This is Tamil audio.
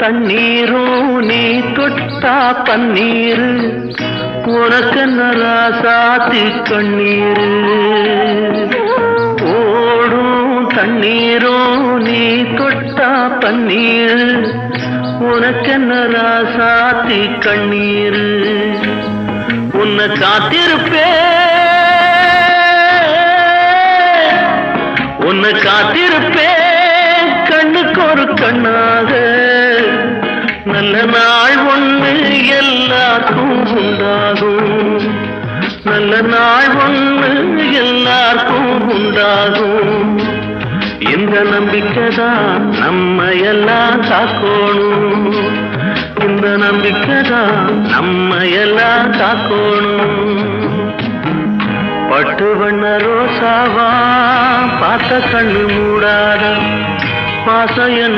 தண்ணீரும் நீ தொட்டா பன்னீரு உனக்கென்ன ராசாத்தி கண்ணீரு ஓடும் தண்ணீரும் நீ தொட்டா பன்னீரு உனக்கென்ன ராசாத்தி கண்ணீரு உன்னை காத்திருப்பேன் கண்ணுக்கு ஒரு கண்ணாக நல்ல நாள் ஒண்ணு எல்லாருக்கும் உண்டாகும் நல்ல நாள் ஒண்ணு எல்லாருக்கும் உண்டாகும் இந்த நம்பிக்கைதான் நம்ம எல்லாம் காக்கணும் இந்த நம்பிக்கைதான் நம்ம எல்லாம் காக்கணும் பட்டு வண்ண ரோசாவா பார்த்த கண்ணு மூடாத பாசம்